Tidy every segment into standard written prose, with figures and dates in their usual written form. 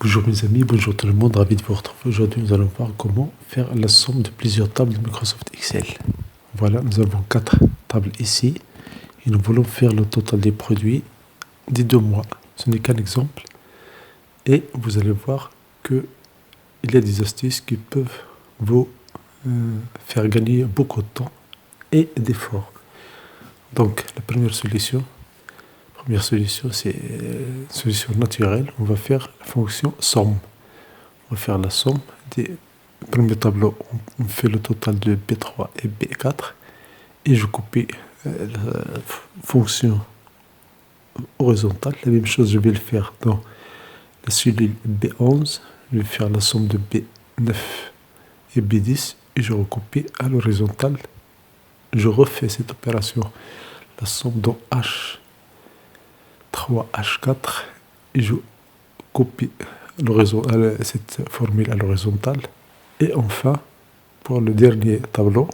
Bonjour mes amis, bonjour tout le monde, ravi de vous retrouver. Aujourd'hui, nous allons voir comment faire la somme de plusieurs tables de Microsoft Excel. Voilà, nous avons 4 tables ici et nous voulons faire le total des produits des 2 mois. Ce n'est qu'un exemple et vous allez voir qu'il y a des astuces qui peuvent vous faire gagner beaucoup de temps et d'efforts. Donc, la première solution, c'est une solution naturelle. On va faire la fonction somme. On va faire la somme des premiers tableaux. On fait le total de B3 et B4. Et je copie la fonction horizontale. La même chose, je vais le faire dans la cellule B11. Je vais faire la somme de B9 et B10. Et je recopie à l'horizontale. Je refais cette opération. La somme dans H3, H4. Et je copie cette formule à l'horizontale. Et enfin, pour le dernier tableau,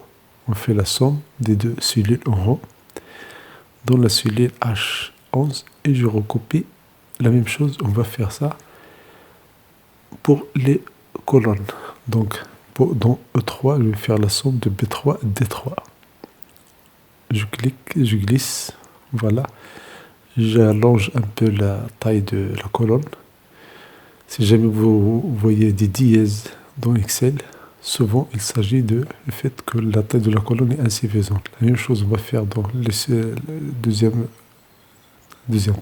on fait la somme des deux cellules en haut dans la cellule H11 et je recopie la même chose. On va faire ça pour les colonnes. Donc, dans E3, je vais faire la somme de B3 et D3. Je clique, je glisse, voilà. J'allonge un peu la taille de la colonne. Si jamais vous voyez des dièses dans Excel, souvent il s'agit du fait que la taille de la colonne est insuffisante. La même chose on va faire dans la deuxième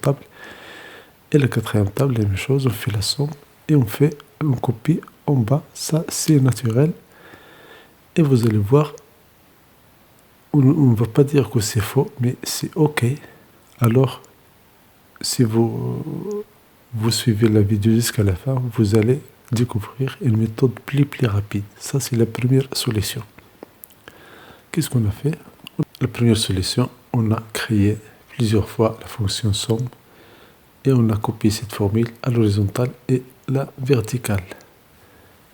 table. Et la quatrième table, la même chose, on fait la somme et on copie en bas. Ça, c'est naturel. Et vous allez voir, on ne va pas dire que c'est faux, mais c'est OK. Alors, si vous suivez la vidéo jusqu'à la fin, vous allez découvrir une méthode plus rapide. Ça, c'est la première solution. Qu'est-ce qu'on a fait? La première solution, on a créé plusieurs fois la fonction somme et on a copié cette formule à l'horizontale et la verticale.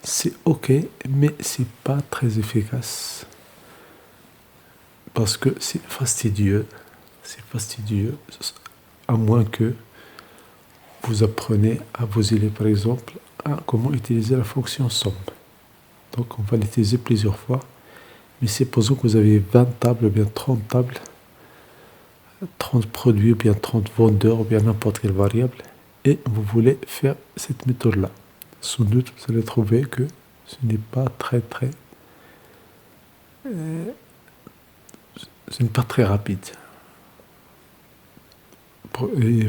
C'est OK, mais c'est pas très efficace parce que c'est fastidieux. C'est fastidieux, à moins que vous apprenez à vos élèves, par exemple, à comment utiliser la fonction somme. Donc, on va l'utiliser plusieurs fois. Mais supposons que vous avez 20 tables, ou bien 30 tables, 30 produits, ou bien 30 vendeurs, ou bien n'importe quelle variable, et vous voulez faire cette méthode-là. Sans doute, vous allez trouver que ce n'est pas très rapide.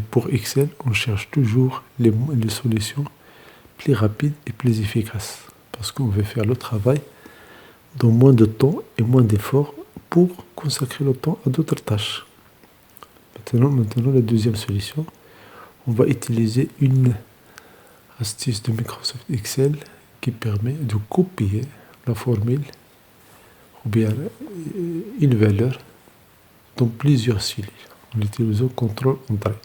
Pour Excel, on cherche toujours les solutions plus rapides et plus efficaces. Parce qu'on veut faire le travail dans moins de temps et moins d'efforts pour consacrer le temps à d'autres tâches. Maintenant, la deuxième solution, on va utiliser une astuce de Microsoft Excel qui permet de copier la formule ou bien une valeur dans plusieurs cellules en utilisant CTRL-Entrée.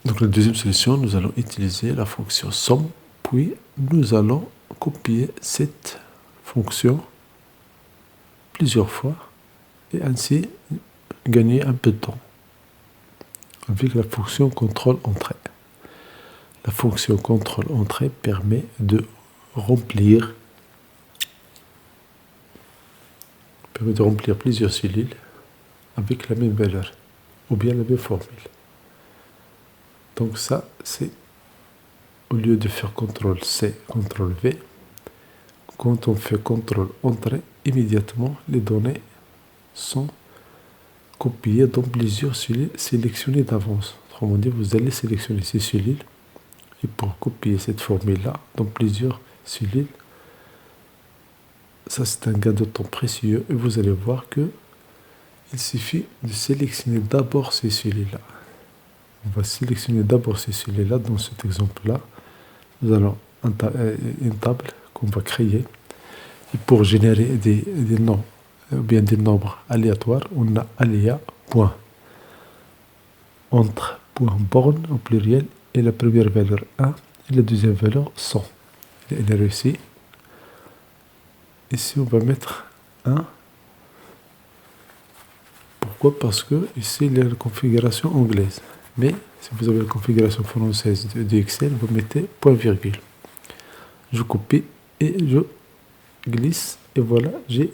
Donc la deuxième solution, nous allons utiliser la fonction somme, puis nous allons copier cette fonction plusieurs fois et ainsi gagner un peu de temps avec la fonction CTRL-Entrée. La fonction CTRL-Entrée permet de remplir plusieurs cellules avec la même valeur ou bien la même formule. Donc ça, c'est au lieu de faire CTRL-C, CTRL-V, quand on fait CTRL-Entrée, immédiatement les données sont copiées dans plusieurs cellules sélectionnées d'avance. Autrement dit, vous allez sélectionner ces cellules et pour copier cette formule-là dans plusieurs cellules, ça c'est un gain de temps précieux et vous allez voir que il suffit de sélectionner d'abord ces cellules-là. On va sélectionner d'abord ces cellules-là. Dans cet exemple-là, nous allons une table qu'on va créer. Et pour générer des noms, ou bien des nombres aléatoires, on a aléa.entre.born au pluriel et la première valeur 1 et la deuxième valeur 100. Elle est réussie. Ici, on va mettre 1. Pourquoi? Parce que ici, il y a la configuration anglaise. Mais si vous avez la configuration française de Excel, vous mettez point virgule. Je copie et je glisse. Et voilà, j'ai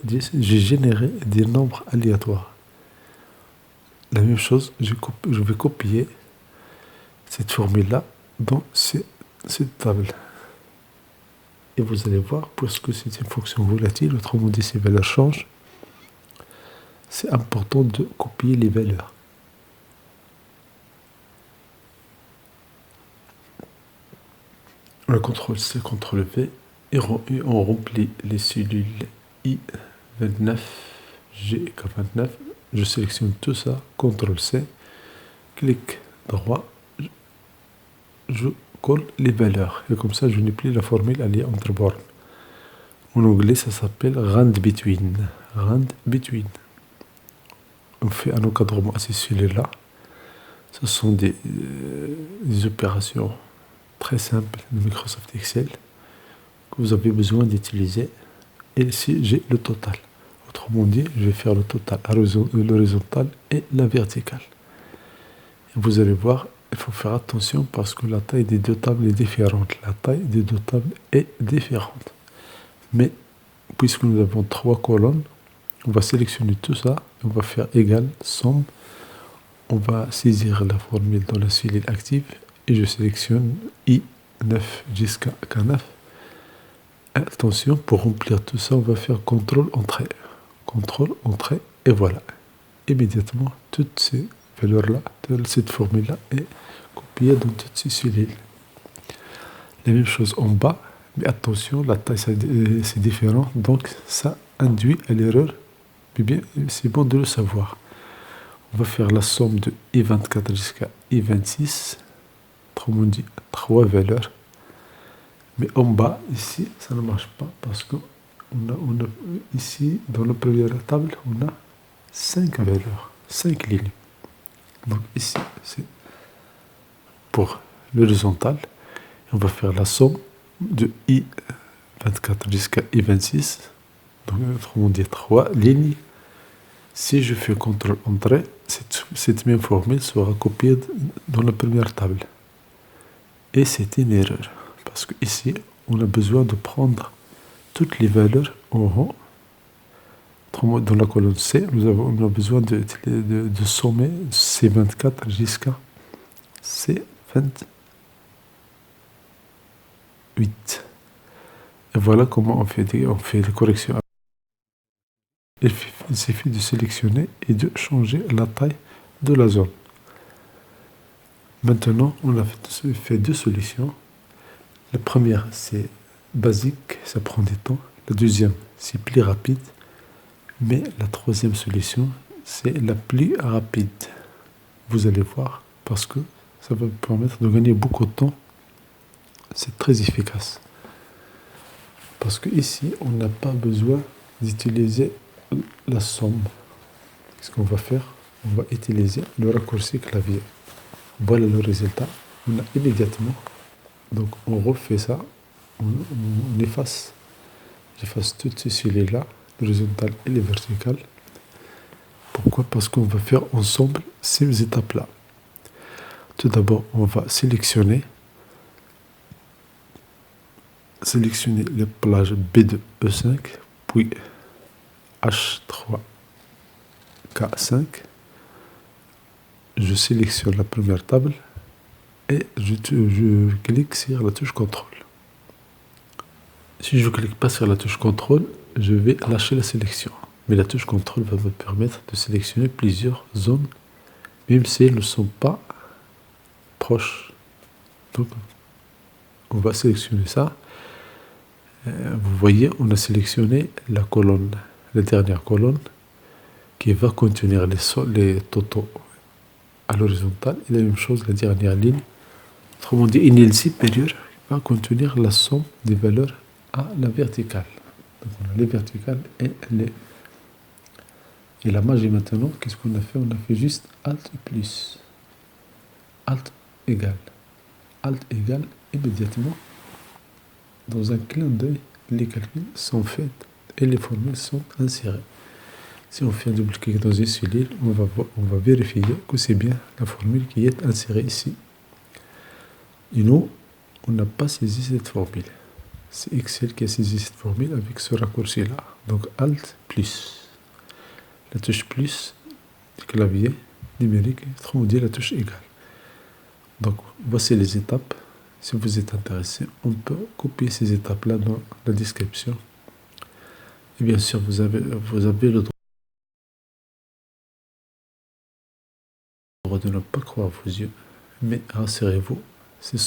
généré des nombres aléatoires. La même chose, je vais copier cette formule-là dans cette table. Et vous allez voir, puisque c'est une fonction volatile, autrement dit, ces valeurs changent, c'est important de copier les valeurs. Le CTRL-C, CTRL-V, et on remplit les cellules I29, G29. Je sélectionne tout ça, CTRL-C, clic droit, je colle les valeurs. Et comme ça, je n'ai plus la formule alliée entre bornes. En anglais, ça s'appelle Rand Between. Rand Between. On fait un encadrement à ces cellules-là. Ce sont des opérations très simples de Microsoft Excel que vous avez besoin d'utiliser. Et ici, j'ai le total. Autrement dit, je vais faire le total à l'horizontale et la verticale. Et vous allez voir, il faut faire attention parce que la taille des deux tables est différente. La taille des deux tables est différente. Mais puisque nous avons 3 colonnes, on va sélectionner tout ça. On va faire égal, somme. On va saisir la formule dans la cellule active et je sélectionne I9 jusqu'à K9. Attention, pour remplir tout ça, on va faire CTRL Entrée. CTRL Entrée et voilà. Immédiatement, toutes ces valeurs-là, cette formule-là est copiée dans toutes ces cellules. La même chose en bas, mais attention, la taille c'est différent, donc ça induit à l'erreur. Mais bien, c'est bon de le savoir. On va faire la somme de I24 jusqu'à I26. Autrement dit, 3 valeurs. Mais en bas, ici, ça ne marche pas parce que on a ici, dans la première table, on a 5 valeurs, 5 lignes. Donc ici, c'est pour l'horizontale. On va faire la somme de I24 jusqu'à I26. Donc, autrement dit, 3 lignes. Si je fais CTRL Entrée, cette même formule sera copiée dans la première table. Et c'est une erreur. Parce qu'ici, on a besoin de prendre toutes les valeurs en haut. Dans la colonne C, on a besoin de sommer C24 jusqu'à C28. Et voilà comment on fait les corrections. Il suffit de sélectionner et de changer la taille de la zone. Maintenant, on a fait 2 solutions. La première, c'est basique, ça prend du temps. La deuxième, c'est plus rapide. Mais la troisième solution, c'est la plus rapide. Vous allez voir, parce que ça va vous permettre de gagner beaucoup de temps. C'est très efficace. Parce que ici, on n'a pas besoin d'utiliser la somme. Qu'est-ce qu'on va faire? On va utiliser le raccourci clavier. Voilà le résultat. On a immédiatement. Donc on refait ça. On efface. J'efface toutes ces cellules-là, l'horizontale et les verticales. Pourquoi? Parce qu'on va faire ensemble ces étapes-là. Tout d'abord, on va sélectionner les plages B2, E5, puis H3, K5. Je sélectionne la première table et je clique sur la touche CTRL. Si je ne clique pas sur la touche CTRL, je vais lâcher la sélection. Mais la touche CTRL va me permettre de sélectionner plusieurs zones, même si elles ne sont pas proches. Donc, on va sélectionner ça. Vous voyez, on a sélectionné la dernière colonne, qui va contenir les totaux à l'horizontale. Et la même chose, la dernière ligne. Autrement dit, une ligne supérieure va contenir la somme des valeurs à la verticale. Donc on a les verticales et les... Et la magie maintenant, qu'est-ce qu'on a fait? On a fait juste Alt plus. Alt égal. Alt égal, immédiatement, dans un clin d'œil, les calculs sont faits et les formules sont insérées. Si on fait un double clic dans une cellule, on va vérifier que c'est bien la formule qui est insérée ici. Et nous, on n'a pas saisi cette formule. C'est Excel qui a saisi cette formule avec ce raccourci-là. Donc Alt plus. La touche plus du clavier numérique, autrement dit la touche égale. Donc voici les étapes. Si vous êtes intéressé, on peut copier ces étapes-là dans la description. Et bien sûr, vous avez le droit de ne pas croire vos yeux, mais rassurez-vous, ces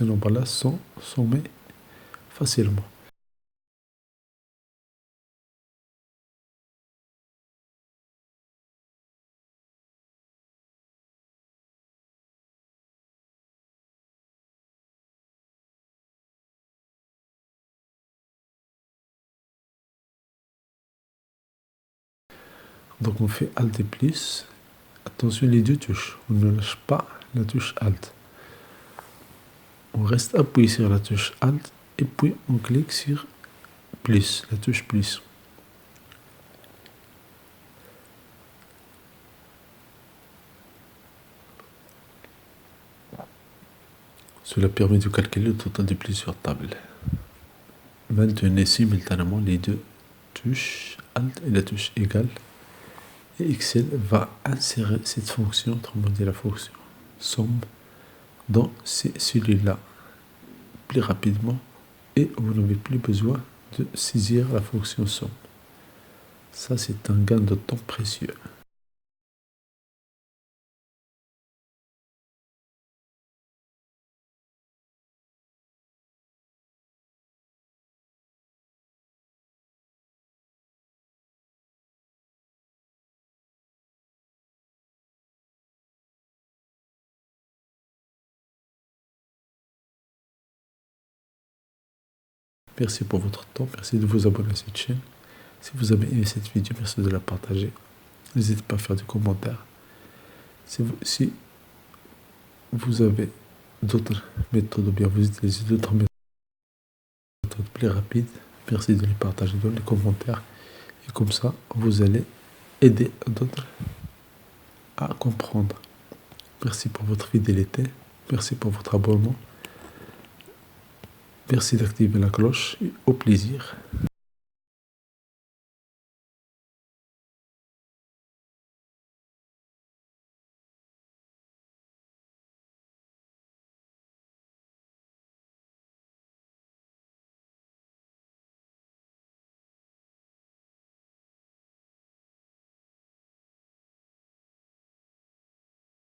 nombres-là sont sommés facilement. Donc on fait Alt et plus. Attention les deux touches. On ne lâche pas la touche Alt. On reste appuyé sur la touche Alt et puis on clique sur plus, la touche plus. Cela permet de calculer le total de plusieurs tables. Maintenez simultanément les deux touches Alt et la touche égale. Et Excel va insérer cette fonction, autrement dit la fonction somme, dans ces cellules-là plus rapidement et vous n'avez plus besoin de saisir la fonction somme. Ça, c'est un gain de temps précieux. Merci pour votre temps, merci de vous abonner à cette chaîne. Si vous avez aimé cette vidéo, merci de la partager. N'hésitez pas à faire des commentaires. Si vous avez d'autres méthodes ou bien vous utilisez d'autres méthodes plus rapides, merci de les partager dans les commentaires. Et comme ça, vous allez aider d'autres à comprendre. Merci pour votre fidélité. Merci pour votre abonnement. Merci d'activer la cloche et au plaisir.